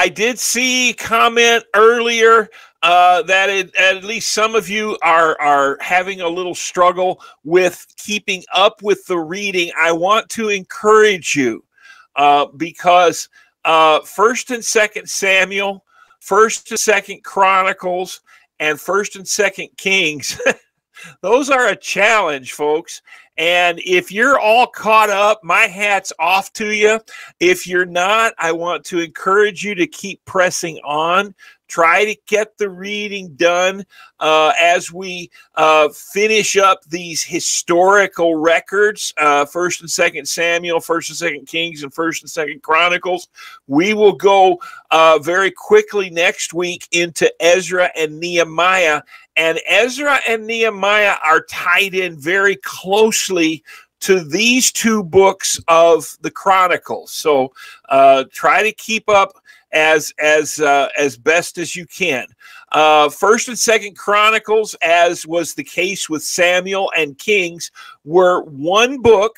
I did see comment earlier that at least some of you are having a little struggle with keeping up with the reading. I want to encourage you because First and Second Samuel, First and Second Chronicles, and First and Second Kings, those are a challenge, folks. And if you're all caught up, my hat's off to you. If you're not, I want to encourage you to keep pressing on. Try to get the reading done as we finish up these historical records, First and Second Samuel, First and Second Kings, and First and Second Chronicles. We will go very quickly next week into Ezra and Nehemiah. And Ezra and Nehemiah are tied in very closely to these two books of the Chronicles. So try to keep up as best as you can. First and Second Chronicles, as was the case with Samuel and Kings, were one book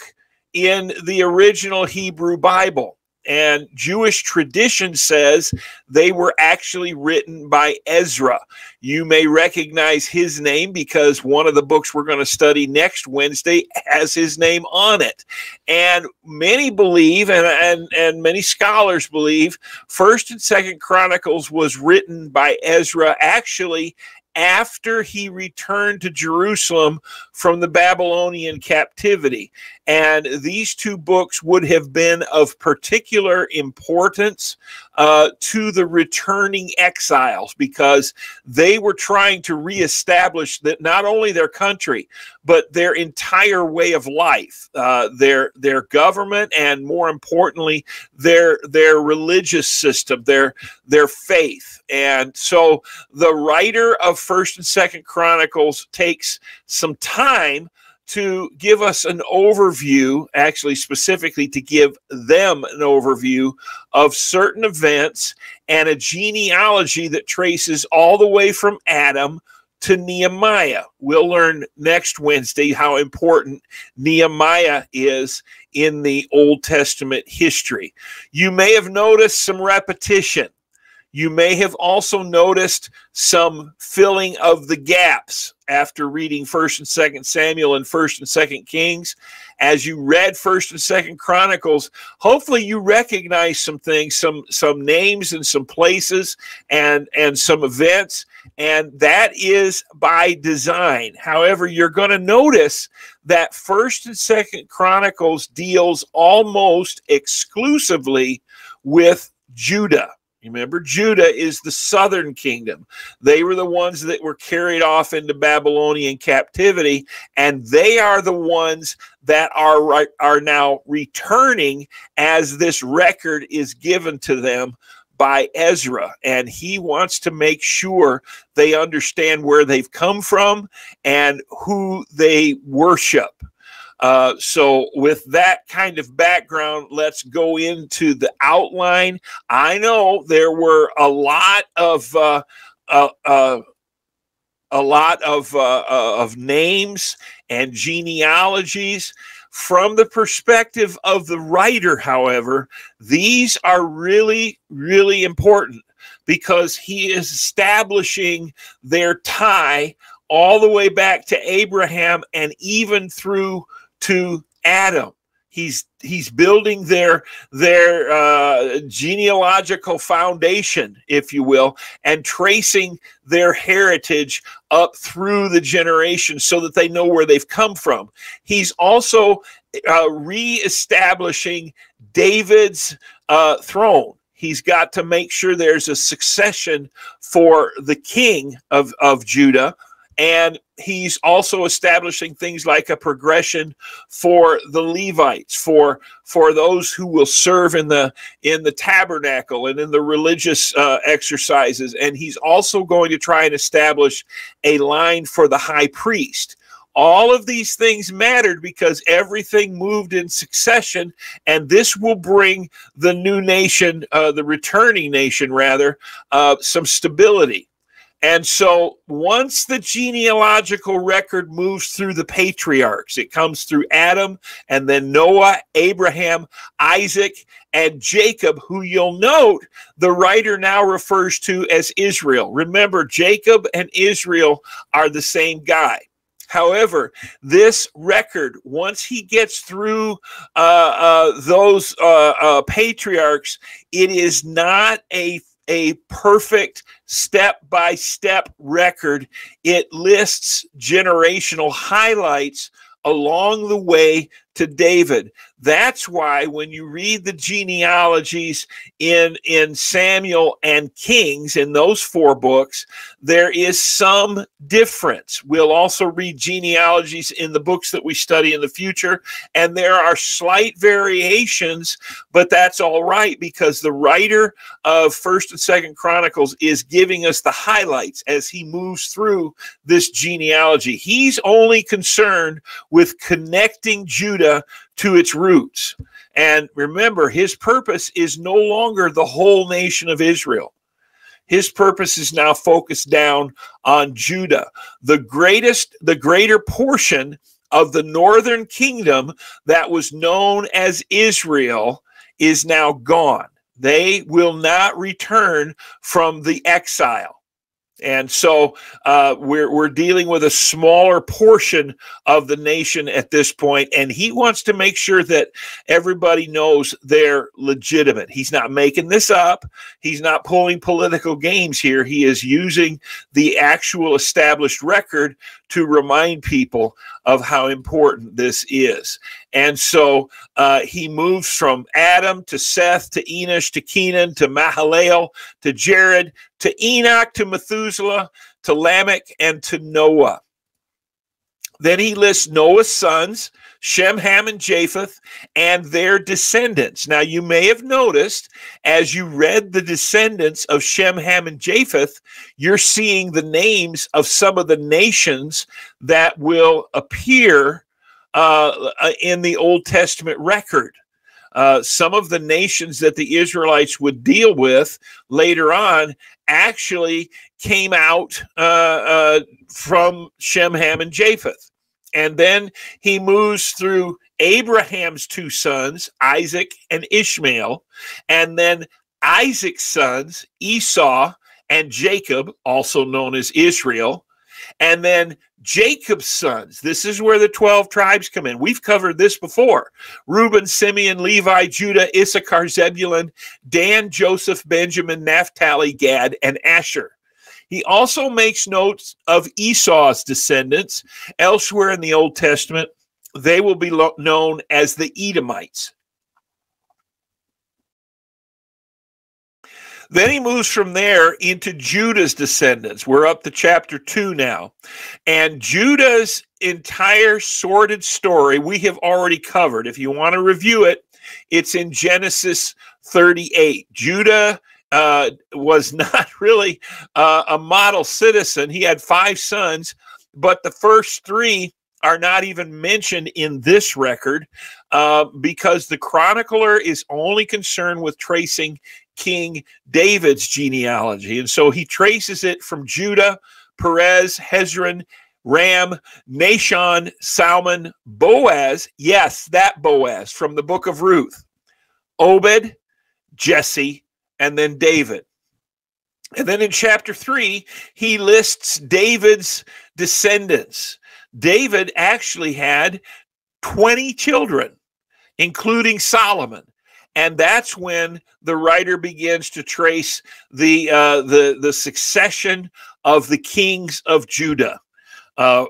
in the original Hebrew Bible. And Jewish tradition says they were actually written by Ezra. You may recognize his name because one of the books we're going to study next Wednesday has his name on it. And many believe, and many scholars believe, First and Second Chronicles was written by Ezra actually after he returned to Jerusalem from the Babylonian captivity. And these two books would have been of particular importance to the returning exiles, because they were trying to reestablish that not only their country, but their entire way of life, their government, and more importantly, their religious system, their faith. And so the writer of First and Second Chronicles takes some time to give us an overview, actually specifically to give them an overview of certain events and a genealogy that traces all the way from Adam to Nehemiah. We'll learn next Wednesday how important Nehemiah is in the Old Testament history. You may have noticed some repetition. You may have also noticed some filling of the gaps after reading First and Second Samuel and First and Second Kings. As you read First and Second Chronicles, hopefully you recognize some things, some names and some places and some events, and that is by design. However, you're going to notice that First and Second Chronicles deals almost exclusively with Judah. Remember, Judah is the southern kingdom. They were the ones that were carried off into Babylonian captivity, and they are the ones that are now returning as this record is given to them by Ezra. And he wants to make sure they understand where they've come from and who they worship. So with that kind of background, let's go into the outline. I know there were a lot of names and genealogies. From the perspective of the writer, however, these are really, really important because he is establishing their tie all the way back to Abraham and even through to Adam. He's building their genealogical foundation, if you will, and tracing their heritage up through the generations so that they know where they've come from. He's also reestablishing David's throne. He's got to make sure there's a succession for the king of Judah. And he's also establishing things like a progression for the Levites, for those who will serve in the tabernacle and in the religious exercises. And he's also going to try and establish a line for the high priest. All of these things mattered because everything moved in succession, and this will bring the new nation, the returning nation rather, some stability. And so once the genealogical record moves through the patriarchs, it comes through Adam and then Noah, Abraham, Isaac, and Jacob, who you'll note the writer now refers to as Israel. Remember, Jacob and Israel are the same guy. However, this record, once he gets through those patriarchs, it is not a perfect step-by-step record. It lists generational highlights along the way to David. That's why when you read the genealogies in Samuel and Kings, in those 4 books, there is some difference. We'll also read genealogies in the books that we study in the future, and there are slight variations, but that's all right because the writer of 1st and 2nd Chronicles is giving us the highlights as he moves through this genealogy. He's only concerned with connecting Judah to its roots. And remember, his purpose is no longer the whole nation of Israel. His purpose is now focused down on Judah. The greater portion of the northern kingdom that was known as Israel is now gone. They will not return from the exile. And so we're dealing with a smaller portion of the nation at this point, and he wants to make sure that everybody knows they're legitimate. He's not making this up. He's not pulling political games here. He is using the actual established record to remind people of how important this is. And so he moves from Adam to Seth to Enosh to Kenan to Mahalalel to Jared to Enoch to Methuselah to Lamech and to Noah. Then he lists Noah's sons, Shem, Ham, and Japheth, and their descendants. Now, you may have noticed as you read the descendants of Shem, Ham, and Japheth, you're seeing the names of some of the nations that will appear in the Old Testament record. Some of the nations that the Israelites would deal with later on actually came out from Shem, Ham, and Japheth. And then he moves through Abraham's 2 sons, Isaac and Ishmael, and then Isaac's sons, Esau and Jacob, also known as Israel, and then Jacob's sons. This is where the 12 tribes come in. We've covered this before. Reuben, Simeon, Levi, Judah, Issachar, Zebulun, Dan, Joseph, Benjamin, Naphtali, Gad, and Asher. He also makes notes of Esau's descendants. Elsewhere in the Old Testament, they will be known as the Edomites. Then he moves from there into Judah's descendants. We're up to chapter 2 now. And Judah's entire sordid story we have already covered. If you want to review it, it's in Genesis 38. Judah was not really a model citizen. He had 5 sons, but the first 3 are not even mentioned in this record because the chronicler is only concerned with tracing King David's genealogy. And so he traces it from Judah, Perez, Hezron, Ram, Nahshon, Salmon, Boaz. Yes, that Boaz from the book of Ruth. Obed, Jesse, and then David. And then in chapter 3, he lists David's descendants. David actually had 20 children, including Solomon. And that's when the writer begins to trace the succession of the kings of Judah.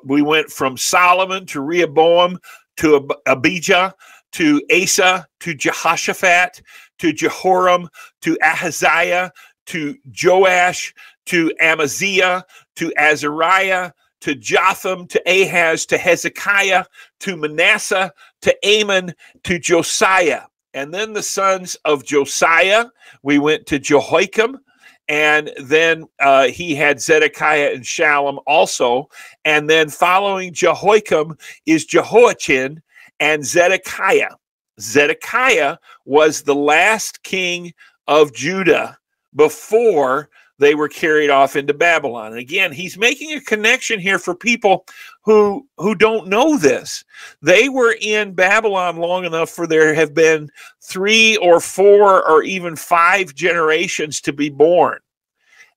We went from Solomon to Rehoboam to Abijah to Asa to Jehoshaphat to Jehoram to Ahaziah to Joash to Amaziah to Azariah to Jotham to Ahaz to Hezekiah to Manasseh to Amon to Josiah. And then the sons of Josiah, we went to Jehoiakim, and then he had Zedekiah and Shallum also. And then following Jehoiakim is Jehoiachin and Zedekiah. Zedekiah was the last king of Judah before they were carried off into Babylon. And again, he's making a connection here for people who don't know this. They were in Babylon long enough for there have been 3 or 4 or even 5 generations to be born.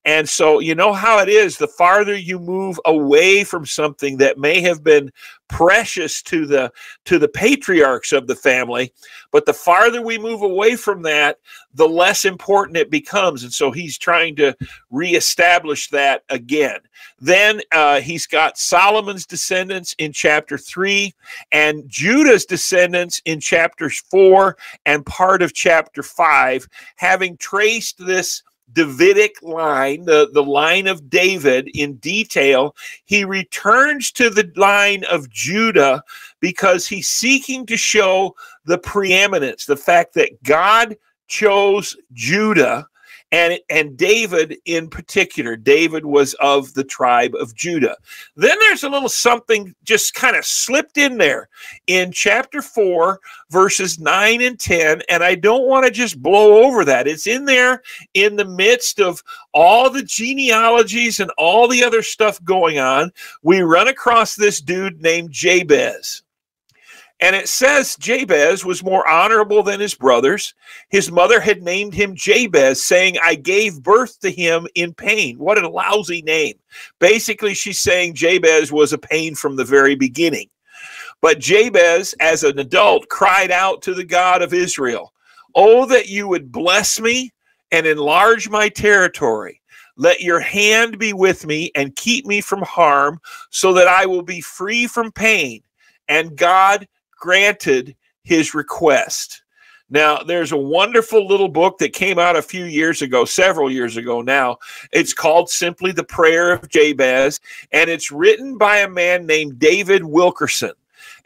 And so you know how it is, the farther you move away from something that may have been precious to the patriarchs of the family, but the farther we move away from that, the less important it becomes. And so he's trying to reestablish that again. Then he's got Solomon's descendants in chapter 3 and Judah's descendants in chapters 4 and part of chapter 5, having traced this Davidic line, the line of David in detail. He returns to the line of Judah because he's seeking to show the preeminence, the fact that God chose Judah and David in particular. David was of the tribe of Judah. Then there's a little something just kind of slipped in there in chapter 4, verses 9 and 10, and I don't want to just blow over that. It's in there in the midst of all the genealogies and all the other stuff going on. We run across this dude named Jabez. And it says Jabez was more honorable than his brothers. His mother had named him Jabez, saying, I gave birth to him in pain. What a lousy name. Basically, she's saying Jabez was a pain from the very beginning. But Jabez, as an adult, cried out to the God of Israel, oh, that you would bless me and enlarge my territory. Let your hand be with me and keep me from harm, so that I will be free from pain. And God granted his request. Now, there's a wonderful little book that came out a few years ago, several years ago now. It's called simply The Prayer of Jabez, and it's written by a man named David Wilkerson.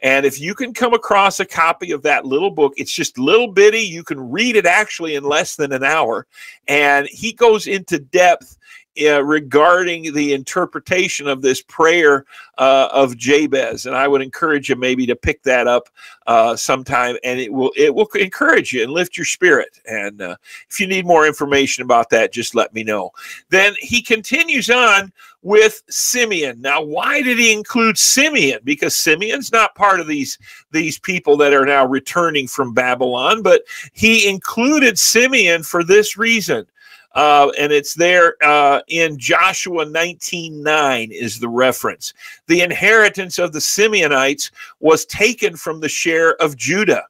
And if you can come across a copy of that little book, it's just little bitty. You can read it actually in less than an hour. And he goes into depth regarding the interpretation of this prayer of Jabez, and I would encourage you maybe to pick that up sometime, and it will encourage you and lift your spirit. And if you need more information about that, just let me know. Then he continues on with Simeon. Now, why did he include Simeon? Because Simeon's not part of these people that are now returning from Babylon, but he included Simeon for this reason. And it's there in Joshua 19:9 is the reference. The inheritance of the Simeonites was taken from the share of Judah,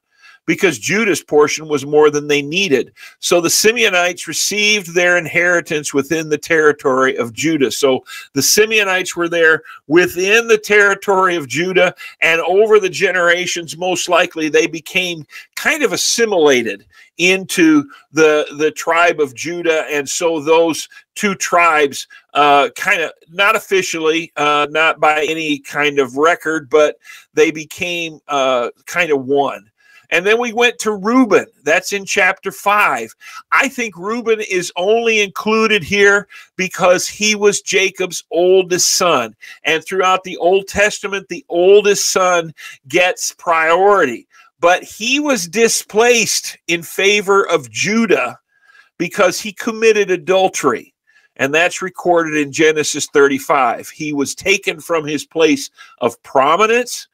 because Judah's portion was more than they needed. So the Simeonites received their inheritance within the territory of Judah. So the Simeonites were there within the territory of Judah, and over the generations, most likely, they became kind of assimilated into the tribe of Judah. And so those two tribes kind of, not officially, not by any kind of record, but they became kind of one. And then we went to Reuben. That's in chapter 5. I think Reuben is only included here because he was Jacob's oldest son. And throughout the Old Testament, the oldest son gets priority. But he was displaced in favor of Judah because he committed adultery. And that's recorded in Genesis 35. He was taken from his place of prominence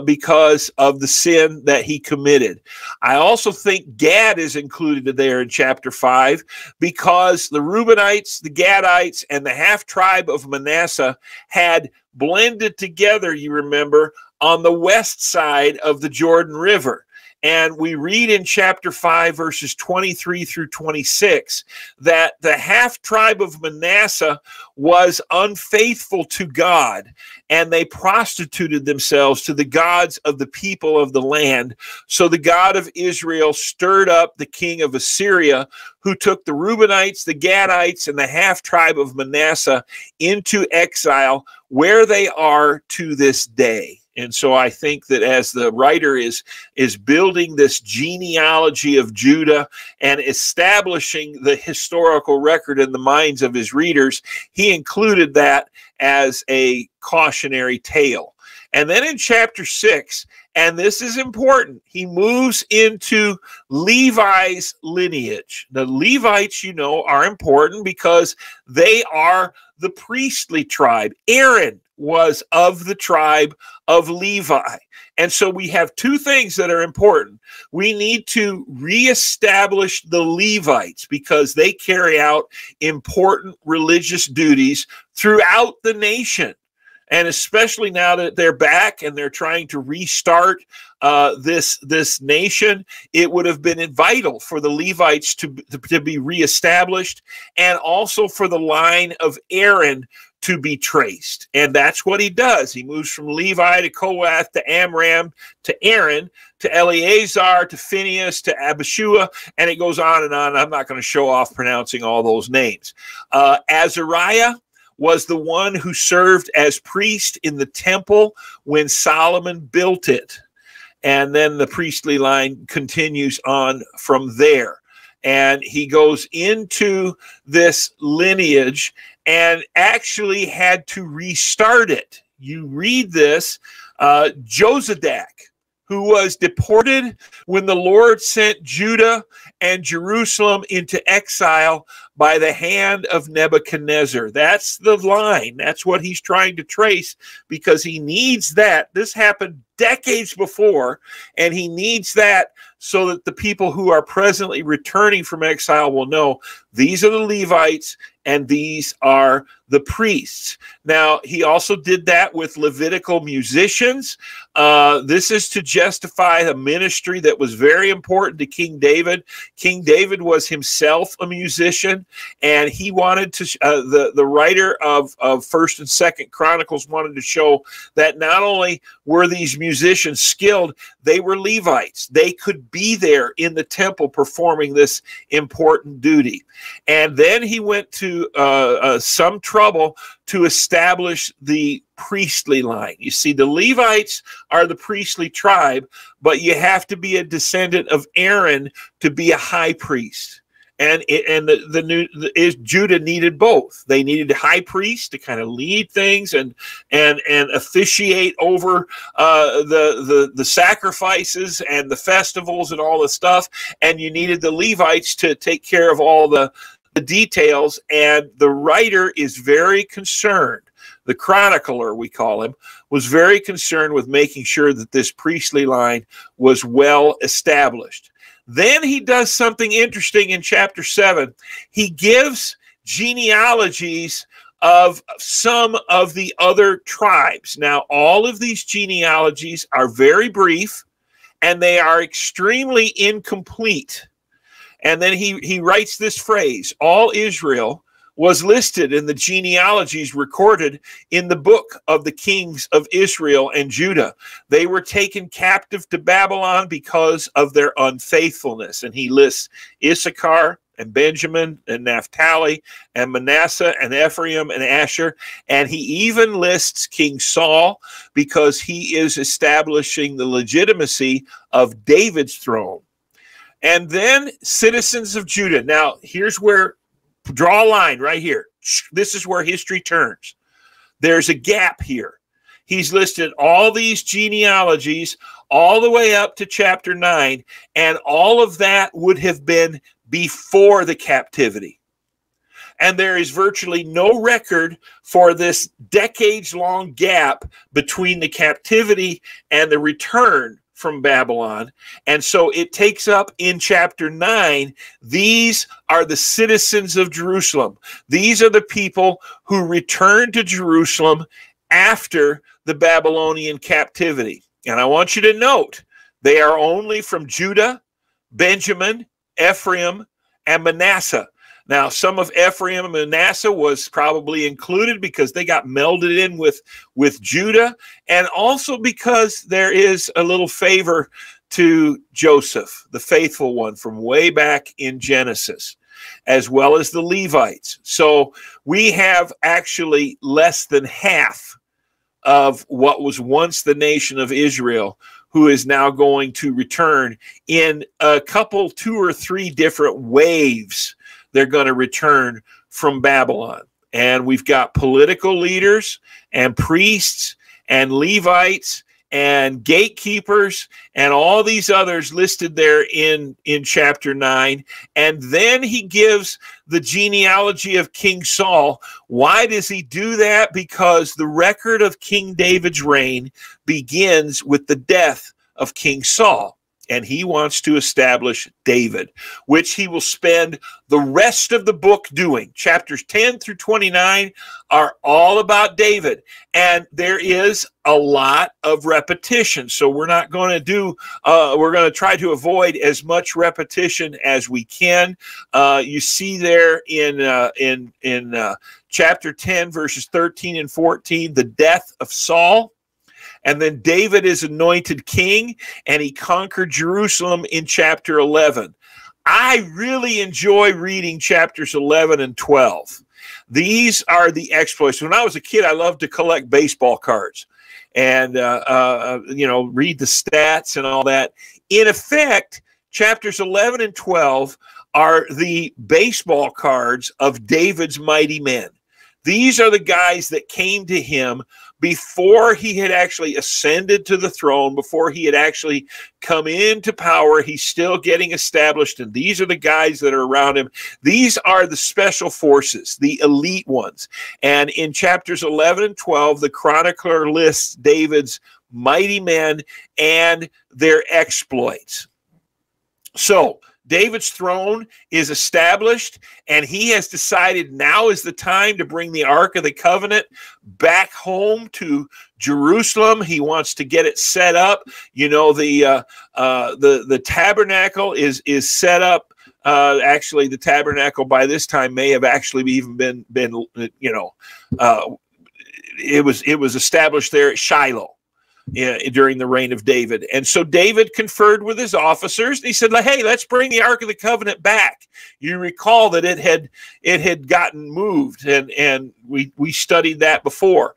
because of the sin that he committed. I also think Gad is included there in chapter 5 because the Reubenites, the Gadites, and the half-tribe of Manasseh had blended together, you remember, on the west side of the Jordan River. And we read in chapter 5, verses 23 through 26, that the half-tribe of Manasseh was unfaithful to God, and they prostituted themselves to the gods of the people of the land. So the God of Israel stirred up the king of Assyria, who took the Reubenites, the Gadites, and the half-tribe of Manasseh into exile, where they are to this day. And so I think that as the writer is building this genealogy of Judah and establishing the historical record in the minds of his readers, he included that as a cautionary tale. And then in chapter 6, and this is important, he moves into Levi's lineage. The Levites, you know, are important because they are the priestly tribe. Aaron was of the tribe of Levi. And so we have two things that are important. We need to reestablish the Levites because they carry out important religious duties throughout the nation. And especially now that they're back and they're trying to restart this nation, it would have been vital for the Levites to be reestablished, and also for the line of Aaron to be traced. And that's what he does. He moves from Levi to Kohath to Amram to Aaron to Eleazar to Phinehas to Abishua, and it goes on and on. I'm not going to show off pronouncing all those names. Azariah was the one who served as priest in the temple when Solomon built it. And then the priestly line continues on from there. And he goes into this lineage and actually had to restart it. You read this, Josadak, who was deported when the Lord sent Judah and Jerusalem into exile by the hand of Nebuchadnezzar. That's the line. That's what he's trying to trace, because he needs that. This happened decades before, and he needs that so that the people who are presently returning from exile will know these are the Levites and these are the priests. Now, he also did that with Levitical musicians. This is to justify a ministry that was very important to King David. King David was himself a musician, and he wanted to, the writer of 1st and 2nd Chronicles wanted to show that not only were these musicians skilled, they were Levites. They could be there in the temple performing this important duty. And then he went to some trouble to establish the priestly line. You see, the Levites are the priestly tribe, but you have to be a descendant of Aaron to be a high priest. And Judah needed both. They needed a high priest to kind of lead things and officiate over the sacrifices and the festivals and all the stuff. And you needed the Levites to take care of all the details. And the writer is very concerned. The chronicler, we call him, was very concerned with making sure that this priestly line was well established. Then he does something interesting in chapter 7. He gives genealogies of some of the other tribes. Now, all of these genealogies are very brief, and they are extremely incomplete. And then he writes this phrase, all Israel was listed in the genealogies recorded in the book of the kings of Israel and Judah. They were taken captive to Babylon because of their unfaithfulness. And he lists Issachar and Benjamin and Naphtali and Manasseh and Ephraim and Asher. And he even lists King Saul because he is establishing the legitimacy of David's throne. And then citizens of Judah. Now, here's where, draw a line right here. This is where history turns. There's a gap here. He's listed all these genealogies all the way up to chapter 9, and all of that would have been before the captivity. And there is virtually no record for this decades-long gap between the captivity and the return from Babylon. And so it takes up in chapter 9, these are the citizens of Jerusalem. These are the people who returned to Jerusalem after the Babylonian captivity. And I want you to note, they are only from Judah, Benjamin, Ephraim, and Manasseh. Now, some of Ephraim and Manasseh was probably included because they got melded in with Judah, and also because there is a little favor to Joseph, the faithful one from way back in Genesis, as well as the Levites. So we have actually less than half of what was once the nation of Israel, who is now going to return in a couple, 2 or 3 different waves. They're going to return from Babylon. And we've got political leaders and priests and Levites and gatekeepers and all these others listed there in chapter 9. And then he gives the genealogy of King Saul. Why does he do that? Because the record of King David's reign begins with the death of King Saul. And he wants to establish David, which he will spend the rest of the book doing. Chapters 10 through 29 are all about David. And there is a lot of repetition. So we're not going to do, we're going to try to avoid as much repetition as we can. You see there in chapter 10, verses 13 and 14, the death of Saul. And then David is anointed king, and he conquered Jerusalem in chapter 11. I really enjoy reading chapters 11 and 12. These are the exploits. When I was a kid, I loved to collect baseball cards and, read the stats and all that. In effect, chapters 11 and 12 are the baseball cards of David's mighty men. These are the guys that came to him before he had actually ascended to the throne, before he had actually come into power. He's still getting established, and these are the guys that are around him. These are the special forces, the elite ones. And in chapters 11 and 12, the chronicler lists David's mighty men and their exploits. So David's throne is established, and he has decided now is the time to bring the Ark of the Covenant back home to Jerusalem. He wants to get it set up. You know, the tabernacle is set up. Actually, the tabernacle by this time may have actually even been it was established there at Shiloh during the reign of David. And so David conferred with his officers, and he said, hey, let's bring the Ark of the Covenant back. You recall that it had gotten moved, and we studied that before.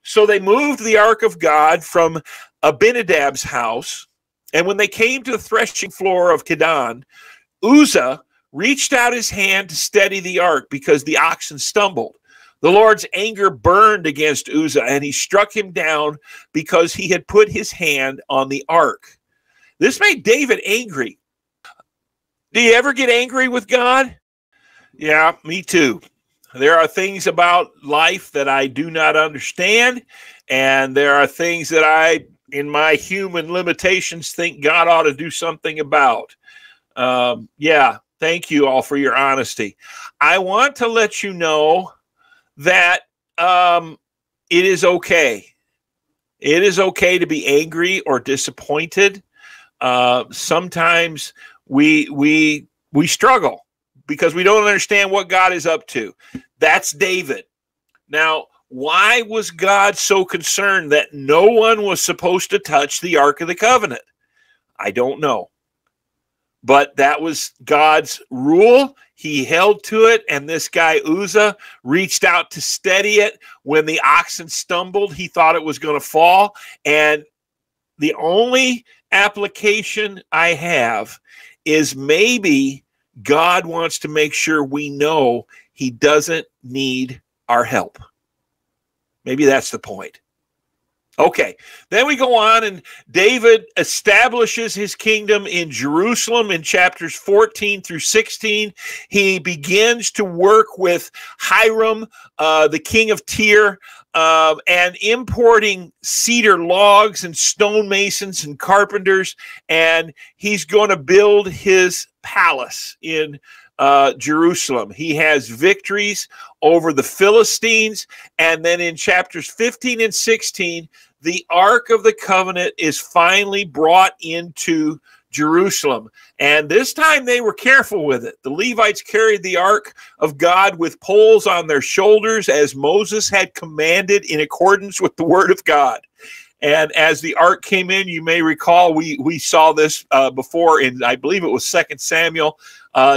So they moved the Ark of God from Abinadab's house, and when they came to the threshing floor of Kedon, Uzzah reached out his hand to steady the Ark because the oxen stumbled. The Lord's anger burned against Uzzah, and he struck him down because he had put his hand on the ark. This made David angry. Do you ever get angry with God? Yeah, me too. There are things about life that I do not understand, and there are things that I, in my human limitations, think God ought to do something about. Yeah, thank you all for your honesty. I want to let you know that it is okay. It is okay to be angry or disappointed. Sometimes we struggle because we don't understand what God is up to. That's David. Now, why was God so concerned that no one was supposed to touch the Ark of the Covenant? I don't know. But that was God's rule. He held to it, and this guy Uzzah reached out to steady it. When the oxen stumbled, he thought it was going to fall. And the only application I have is maybe God wants to make sure we know he doesn't need our help. Maybe that's the point. Okay, then we go on, and David establishes his kingdom in Jerusalem in chapters 14 through 16. He begins to work with Hiram, the king of Tyre, and importing cedar logs and stonemasons and carpenters, and he's going to build his palace in Jerusalem. He has victories over the Philistines, and then in chapters 15 and 16, the Ark of the Covenant is finally brought into Jerusalem. And this time they were careful with it. The Levites carried the Ark of God with poles on their shoulders as Moses had commanded in accordance with the word of God. And as the ark came in, you may recall we saw this before in, I believe it was 2 Samuel.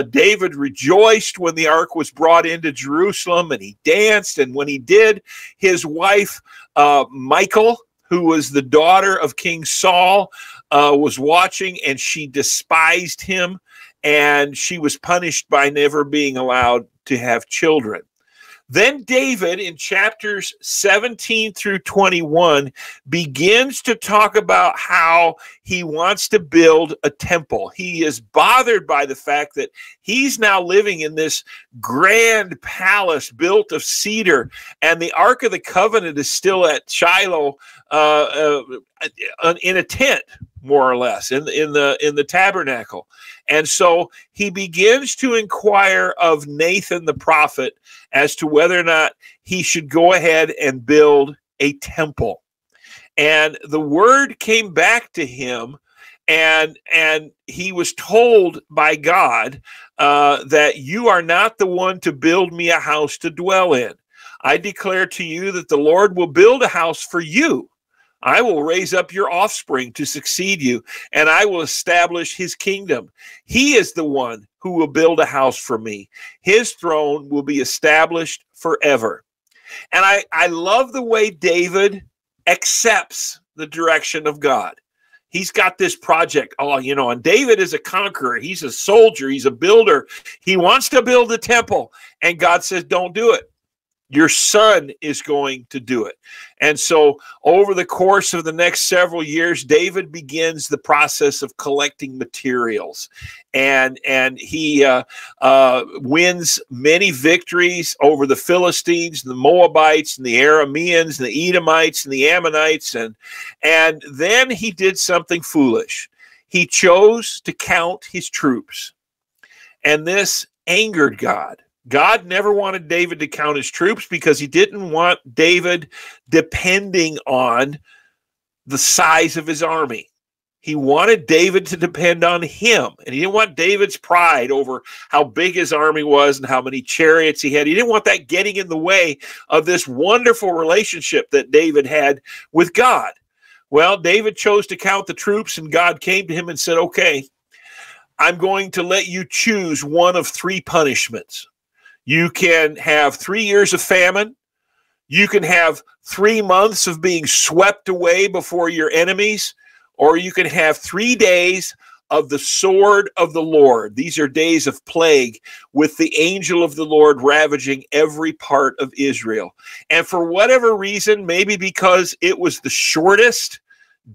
David rejoiced when the ark was brought into Jerusalem, and he danced. And when he did, his wife, Michal, who was the daughter of King Saul, was watching, and she despised him, and she was punished by never being allowed to have children. Then David, in chapters 17 through 21, begins to talk about how he wants to build a temple. He is bothered by the fact that he's now living in this grand palace built of cedar, and the Ark of the Covenant is still at Shiloh in a tent, more or less, in the tabernacle. And so he begins to inquire of Nathan the prophet as to whether or not he should go ahead and build a temple. And the word came back to him, and he was told by God that you are not the one to build me a house to dwell in. I declare to you that the Lord will build a house for you. I will raise up your offspring to succeed you, and I will establish his kingdom. He is the one who will build a house for me. His throne will be established forever. And I love the way David accepts the direction of God. He's got this project. Oh, you know, and David is a conqueror. He's a soldier. He's a builder. He wants to build a temple. And God says, don't do it. Your son is going to do it. And so over the course of the next several years, David begins the process of collecting materials. And he wins many victories over the Philistines, the Moabites, and the Arameans, and the Edomites, and the Ammonites. And then he did something foolish. He chose to count his troops. And this angered God. God never wanted David to count his troops because he didn't want David depending on the size of his army. He wanted David to depend on him, and he didn't want David's pride over how big his army was and how many chariots he had. He didn't want that getting in the way of this wonderful relationship that David had with God. Well, David chose to count the troops, and God came to him and said, okay, I'm going to let you choose one of three punishments. You can have 3 years of famine. You can have 3 months of being swept away before your enemies, or you can have 3 days of the sword of the Lord. These are days of plague, with the angel of the Lord ravaging every part of Israel. And for whatever reason, maybe because it was the shortest,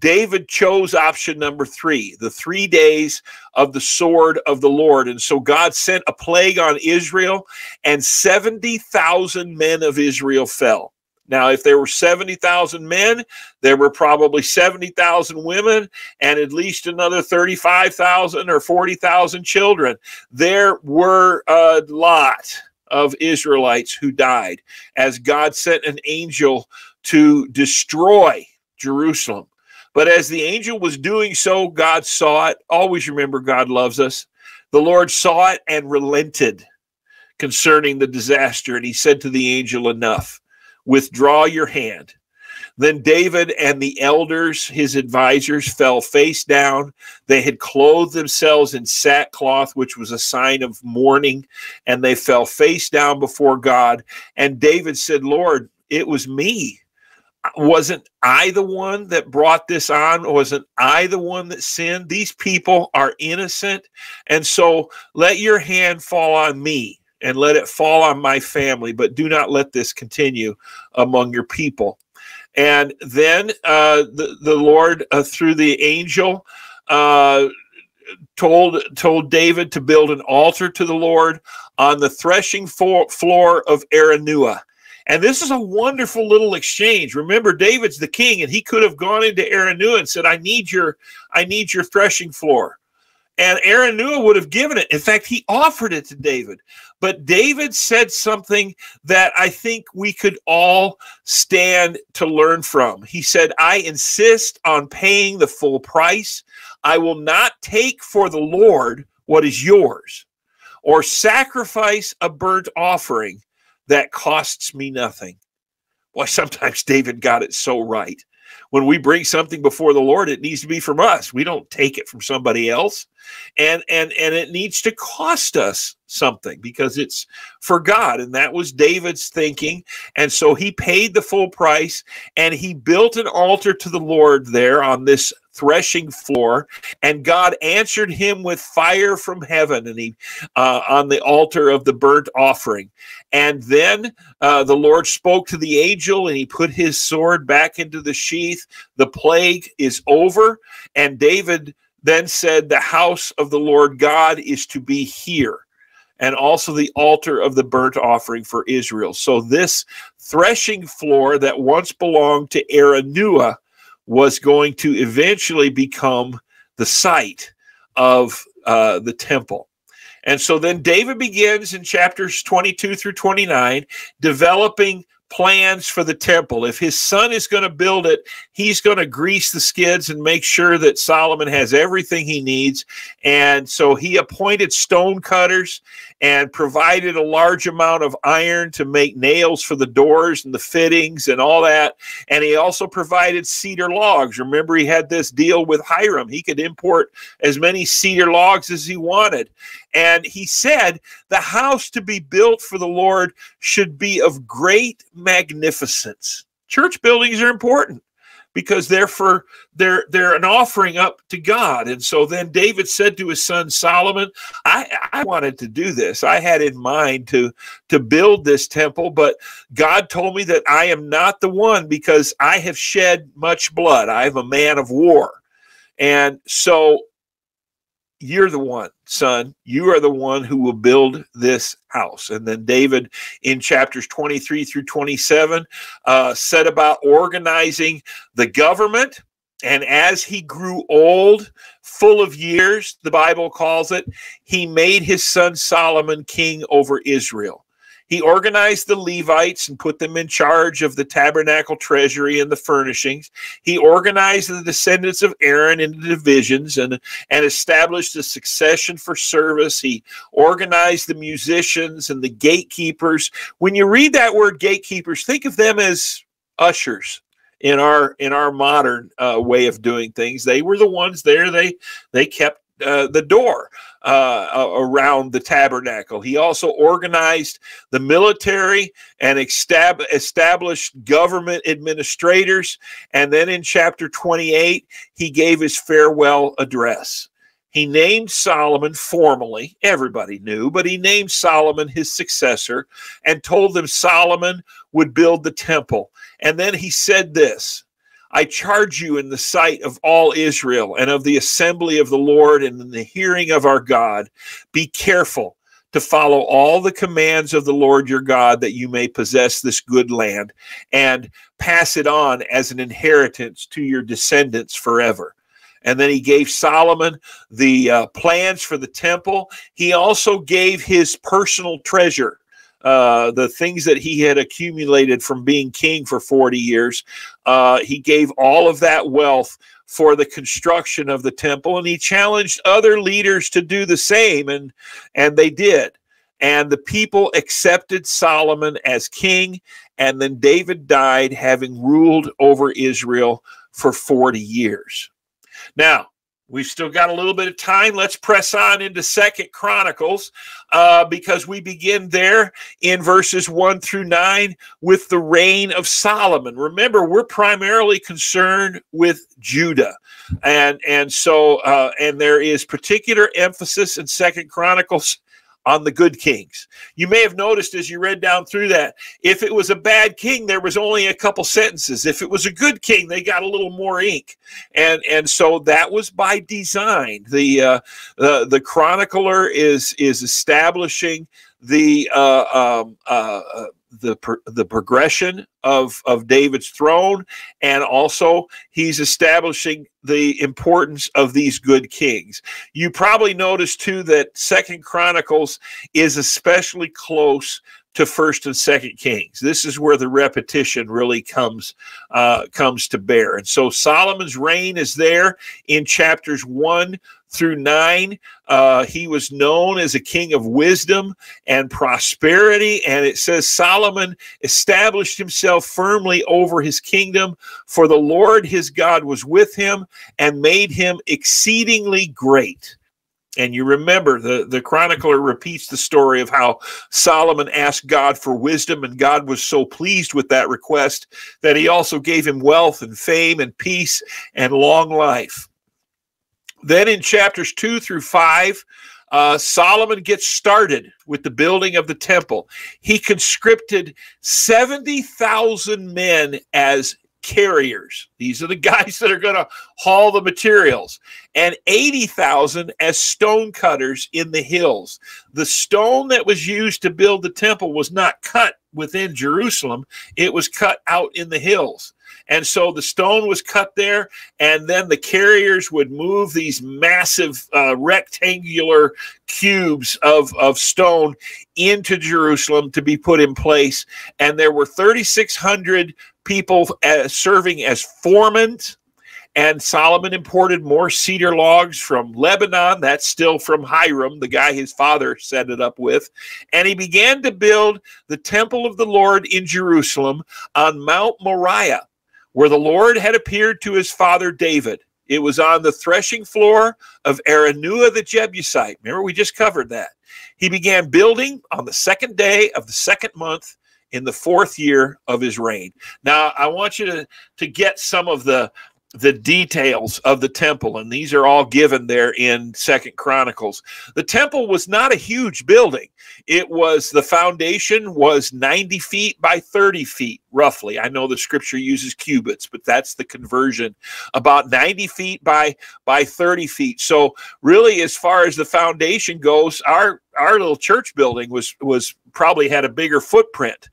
David chose option number 3, the 3 days of the sword of the Lord. And so God sent a plague on Israel, and 70,000 men of Israel fell. Now, if there were 70,000 men, there were probably 70,000 women and at least another 35,000 or 40,000 children. There were a lot of Israelites who died as God sent an angel to destroy Jerusalem. But as the angel was doing so, God saw it. Always remember, God loves us. The Lord saw it and relented concerning the disaster. And he said to the angel, enough, withdraw your hand. Then David and the elders, his advisors, fell face down. They had clothed themselves in sackcloth, which was a sign of mourning, and they fell face down before God. And David said, Lord, it was me. Wasn't I the one that brought this on? Wasn't I the one that sinned? These people are innocent. And so let your hand fall on me and let it fall on my family, but do not let this continue among your people. And then the Lord, through the angel, told David to build an altar to the Lord on the threshing floor of Araunah. And this is a wonderful little exchange. Remember, David's the king, and he could have gone into Araunah and said, I need your threshing floor. And Araunah would have given it. In fact, he offered it to David. But David said something that I think we could all stand to learn from. He said, I insist on paying the full price. I will not take for the Lord what is yours, or sacrifice a burnt offering that costs me nothing. Boy, sometimes David got it so right. When we bring something before the Lord, it needs to be from us. We don't take it from somebody else. And it needs to cost us something because it's for God. And that was David's thinking. And so he paid the full price, and he built an altar to the Lord there on this threshing floor, and God answered him with fire from heaven, and he on the altar of the burnt offering. And then the Lord spoke to the angel, and he put his sword back into the sheath. The plague is over, and David then said, the house of the Lord God is to be here, and also the altar of the burnt offering for Israel. So this threshing floor that once belonged to Araunah was going to eventually become the site of the temple. And so then David begins in chapters 22 through 29, developing plans for the temple. If his son is going to build it, he's going to grease the skids and make sure that Solomon has everything he needs. And so he appointed stone cutters and provided a large amount of iron to make nails for the doors and the fittings and all that. And he also provided cedar logs. Remember, he had this deal with Hiram. He could import as many cedar logs as he wanted. And he said the house to be built for the Lord should be of great magnificence. Church buildings are important because they're an offering up to God. And so then David said to his son Solomon, I wanted to do this. I had in mind to build this temple, but God told me that I am not the one because I have shed much blood. I am a man of war. And so you're the one, son. You are the one who will build this house. And then David, in chapters 23 through 27, set about organizing the government. And as he grew old, full of years, the Bible calls it, he made his son Solomon king over Israel. He organized the Levites and put them in charge of the tabernacle treasury and the furnishings. He organized the descendants of Aaron into divisions and established a succession for service. He organized the musicians and the gatekeepers. When you read that word gatekeepers, think of them as ushers in our modern way of doing things. They were the ones there. They kept the door around the tabernacle. He also organized the military and established government administrators. And then in chapter 28, he gave his farewell address. He named Solomon formally, everybody knew, but he named Solomon his successor and told them Solomon would build the temple. And then he said this, I charge you in the sight of all Israel and of the assembly of the Lord and in the hearing of our God, be careful to follow all the commands of the Lord your God, that you may possess this good land and pass it on as an inheritance to your descendants forever. And then he gave Solomon the plans for the temple. He also gave his personal treasure, the things that he had accumulated from being king for 40 years. He gave all of that wealth for the construction of the temple, and he challenged other leaders to do the same, and they did. And the people accepted Solomon as king, and then David died, having ruled over Israel for 40 years. Now, we've still got a little bit of time. Let's press on into 2 Chronicles because we begin there in verses 1 through 9 with the reign of Solomon. Remember, we're primarily concerned with Judah. And there is particular emphasis in 2 Chronicles on the good kings. You may have noticed as you read down through that, if it was a bad king, there was only a couple sentences. If it was a good king, they got a little more ink. And so that was by design. The chronicler is establishing the progression of David's throne, and also he's establishing the importance of these good kings. You probably noticed too that 2 Chronicles is especially close to 1st and 2nd Kings. This is where the repetition really comes to bear. And so Solomon's reign is there in chapters 1 through 9. He was known as a king of wisdom and prosperity, and it says Solomon established himself firmly over his kingdom, for the Lord his God was with him and made him exceedingly great. And you remember the chronicler repeats the story of how Solomon asked God for wisdom, and God was so pleased with that request that he also gave him wealth and fame and peace and long life. Then in chapters 2 through 5, Solomon gets started with the building of the temple. He conscripted 70,000 men as carriers. These are the guys that are going to haul the materials, and 80,000 as stone cutters in the hills. The stone that was used to build the temple was not cut within Jerusalem. It was cut out in the hills. And so the stone was cut there, and then the carriers would move these massive rectangular cubes of stone into Jerusalem to be put in place. And there were 3,600 people serving as foremen. And Solomon imported more cedar logs from Lebanon. That's still from Hiram, the guy his father set it up with. And he began to build the temple of the Lord in Jerusalem on Mount Moriah, where the Lord had appeared to his father David. It was on the threshing floor of Araunah the Jebusite. Remember, we just covered that. He began building on the 2nd day of the 2nd month in the 4th year of his reign. Now, I want you to get some of the details of the temple, and these are all given there in 2nd Chronicles. The temple was not a huge building. The foundation was 90 feet by 30 feet, roughly. I know the scripture uses cubits, but that's the conversion. About 90 feet by 30 feet. So really, as far as the foundation goes, our little church building was probably had a bigger footprint.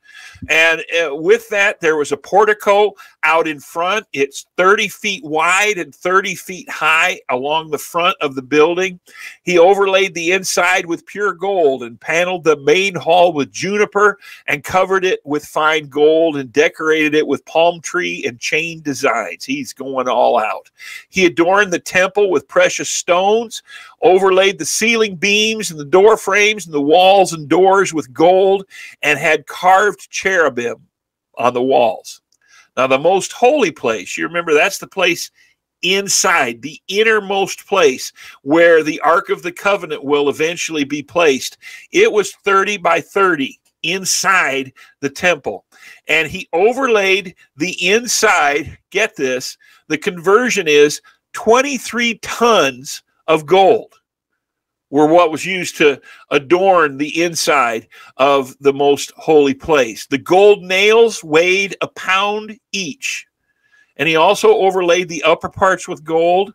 And with that, there was a portico out in front. It's 30 feet wide and 30 feet high along the front of the building. He overlaid the inside with pure gold and paneled the main hall with juniper and covered it with fine gold and decorated it with palm tree and chain designs. He's going all out. He adorned the temple with precious stones, overlaid the ceiling beams and the door frames and the walls and doors with gold, and had carved cherubim on the walls. Now, the most holy place, you remember, that's the place inside, the innermost place where the Ark of the Covenant will eventually be placed. It was 30 by 30 inside the temple. And he overlaid the inside, get this, the conversion is 23 tons of gold were what was used to adorn the inside of the most holy place. The gold nails weighed a pound each. And he also overlaid the upper parts with gold,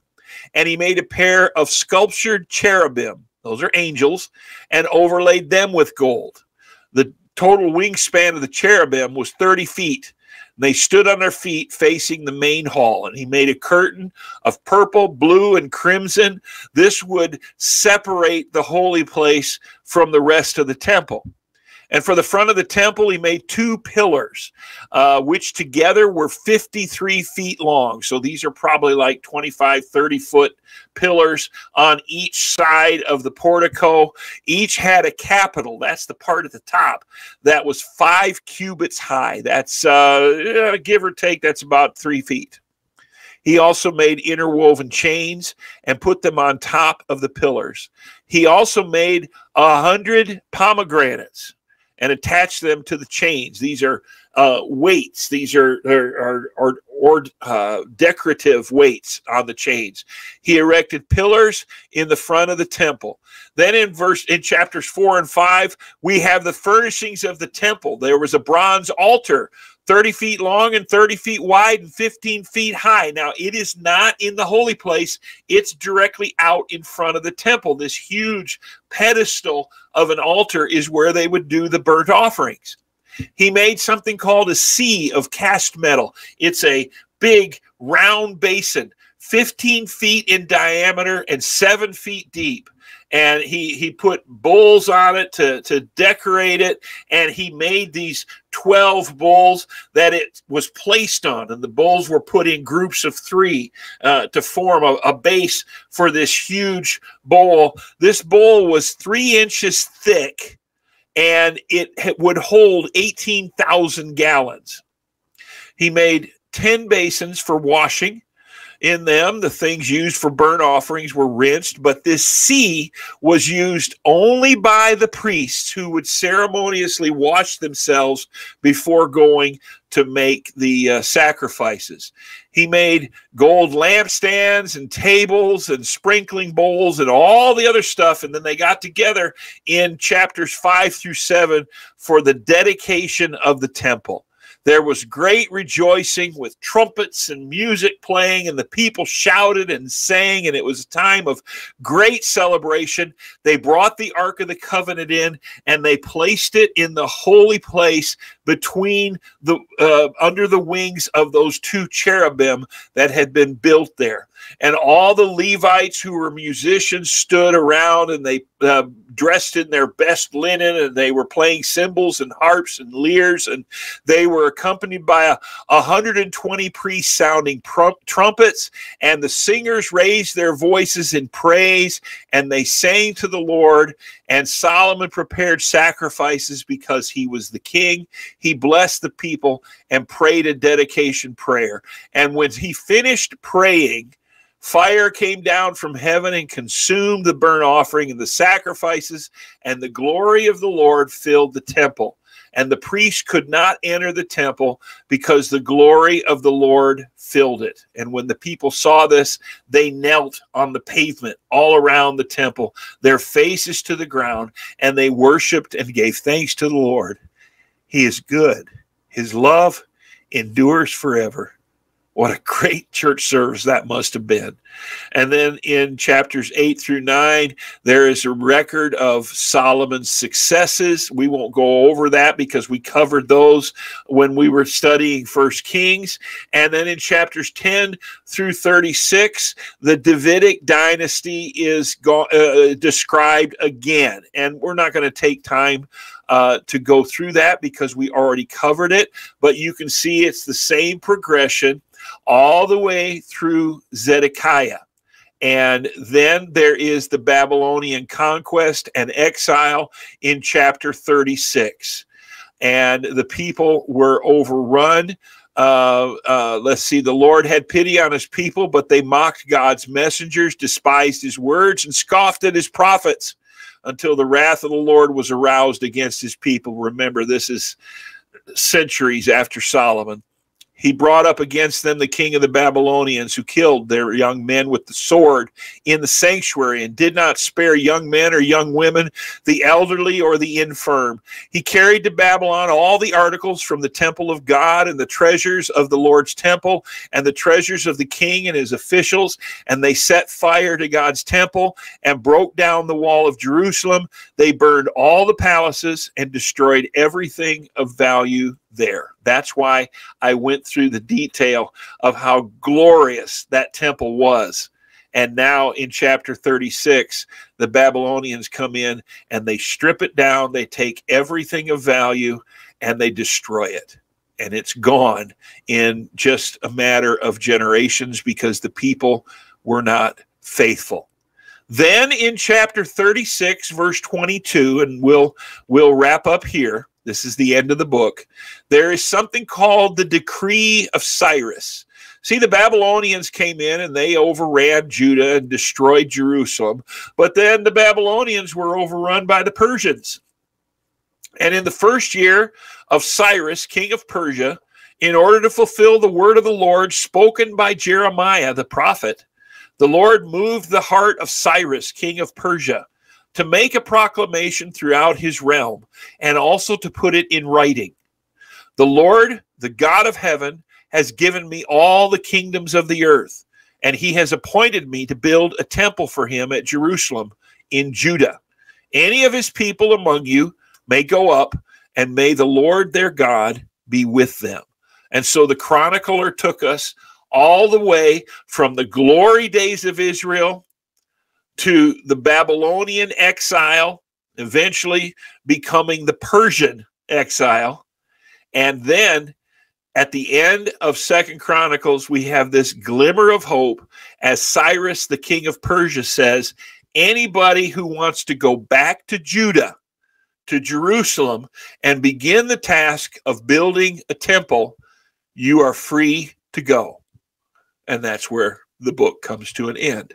and he made a pair of sculptured cherubim, those are angels, and overlaid them with gold. The total wingspan of the cherubim was 30 feet. They stood on their feet facing the main hall, and he made a curtain of purple, blue, and crimson. This would separate the holy place from the rest of the temple. And for the front of the temple, he made 2 pillars, which together were 53 feet long. So these are probably like 25, 30-foot pillars on each side of the portico. Each had a capital. That's the part at the top that was 5 cubits high. That's, give or take, that's about 3 feet. He also made interwoven chains and put them on top of the pillars. He also made 100 pomegranates and attach them to the chains. These are weights. These are decorative weights on the chains. He erected pillars in the front of the temple. Then in chapters 4 and 5, we have the furnishings of the temple. There was a bronze altar, 30 feet long and 30 feet wide and 15 feet high. Now, it is not in the holy place. It's directly out in front of the temple. This huge pedestal of an altar is where they would do the burnt offerings. He made something called a sea of cast metal. It's a big round basin, 15 feet in diameter and 7 feet deep. And he put bulls on it to decorate it, and he made these 12 bulls that it was placed on, and the bulls were put in groups of 3 to form a base for this huge bowl. This bowl was 3 inches thick, and it would hold 18,000 gallons. He made 10 basins for washing. in them. The things used for burnt offerings were rinsed, but this sea was used only by the priests, who would ceremoniously wash themselves before going to make the sacrifices. He made gold lampstands and tables and sprinkling bowls and all the other stuff, and then they got together in chapters 5 through 7 for the dedication of the temple. There was great rejoicing with trumpets and music playing, and the people shouted and sang, and it was a time of great celebration. They brought the Ark of the Covenant in, and they placed it in the holy place between the under the wings of those two cherubim that had been built there. And all the Levites who were musicians stood around, and they dressed in their best linen, and they were playing cymbals and harps and lyres, and they were accompanied by 120 priests sounding trumpets, and the singers raised their voices in praise, and they sang to the Lord. And Solomon prepared sacrifices because he was the king. He blessed the people and prayed a dedication prayer. And when he finished praying, fire came down from heaven and consumed the burnt offering and the sacrifices, and the glory of the Lord filled the temple. And the priests could not enter the temple because the glory of the Lord filled it. And when the people saw this, they knelt on the pavement all around the temple, their faces to the ground, and they worshiped and gave thanks to the Lord. He is good. His love endures forever. What a great church service that must have been. And then in chapters 8 through 9, there is a record of Solomon's successes. We won't go over that because we covered those when we were studying 1 Kings. And then in chapters 10 through 36, the Davidic dynasty is described again. And we're not going to take time to go through that because we already covered it. But you can see it's the same progression all the way through Zedekiah. And then there is the Babylonian conquest and exile in chapter 36. And the people were overrun. Let's see, the Lord had pity on his people, but they mocked God's messengers, despised his words, and scoffed at his prophets until the wrath of the Lord was aroused against his people. Remember, this is centuries after Solomon. He brought up against them the king of the Babylonians, who killed their young men with the sword in the sanctuary and did not spare young men or young women, the elderly or the infirm. He carried to Babylon all the articles from the temple of God and the treasures of the Lord's temple and the treasures of the king and his officials, and they set fire to God's temple and broke down the wall of Jerusalem. They burned all the palaces and destroyed everything of value there. That's why I went through the detail of how glorious that temple was. And now in chapter 36, the Babylonians come in and they strip it down. They take everything of value and they destroy it. And it's gone in just a matter of generations because the people were not faithful. Then in chapter 36, verse 22, and we'll wrap up here. This is the end of the book. There is something called the decree of Cyrus. See, the Babylonians came in and they overran Judah and destroyed Jerusalem. But then the Babylonians were overrun by the Persians. And in the first year of Cyrus, king of Persia, in order to fulfill the word of the Lord spoken by Jeremiah the prophet, the Lord moved the heart of Cyrus, king of Persia, to make a proclamation throughout his realm, and also to put it in writing. The Lord, the God of heaven, has given me all the kingdoms of the earth, and he has appointed me to build a temple for him at Jerusalem in Judah. Any of his people among you may go up, and may the Lord their God be with them. And so the chronicler took us all the way from the glory days of Israel to the Babylonian exile, eventually becoming the Persian exile. And then at the end of 2 Chronicles, we have this glimmer of hope as Cyrus, the king of Persia, says, anybody who wants to go back to Judah, to Jerusalem, and begin the task of building a temple, you are free to go. And that's where the book comes to an end.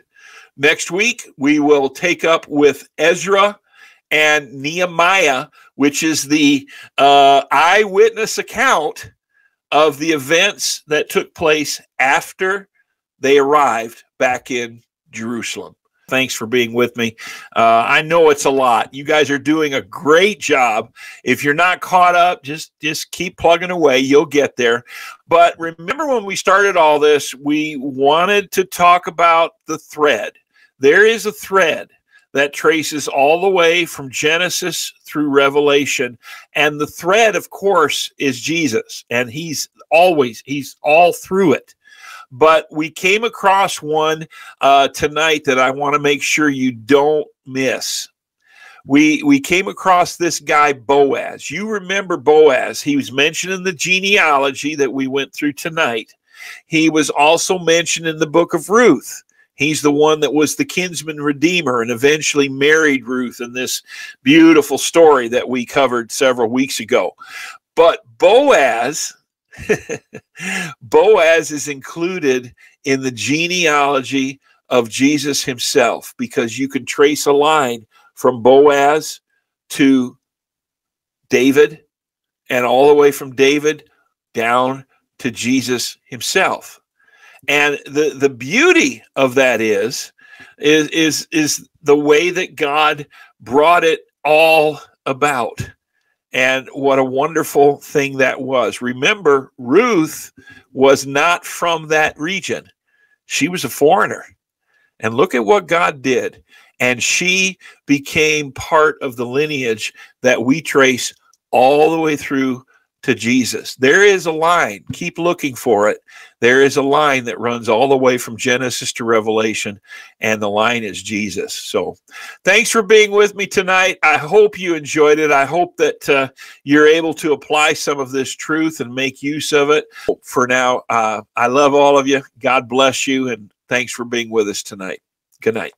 Next week, we will take up with Ezra and Nehemiah, which is the eyewitness account of the events that took place after they arrived back in Jerusalem. Thanks for being with me. I know it's a lot. You guys are doing a great job. If you're not caught up, just keep plugging away. You'll get there. But remember, when we started all this, we wanted to talk about the thread. There is a thread that traces all the way from Genesis through Revelation. And the thread, of course, is Jesus. And he's all through it. But we came across one tonight that I want to make sure you don't miss. We came across this guy, Boaz. You remember Boaz. He was mentioned in the genealogy that we went through tonight. He was also mentioned in the book of Ruth. He's the one that was the kinsman redeemer and eventually married Ruth in this beautiful story that we covered several weeks ago. But Boaz... Boaz is included in the genealogy of Jesus himself, because you can trace a line from Boaz to David and all the way from David down to Jesus himself. And the beauty of that is the way that God brought it all about. And what a wonderful thing that was. Remember, Ruth was not from that region. She was a foreigner. And look at what God did. And she became part of the lineage that we trace all the way through to Jesus. There is a line. Keep looking for it. There is a line that runs all the way from Genesis to Revelation, and the line is Jesus. So thanks for being with me tonight. I hope you enjoyed it. I hope that you're able to apply some of this truth and make use of it. For now, I love all of you. God bless you, and thanks for being with us tonight. Good night.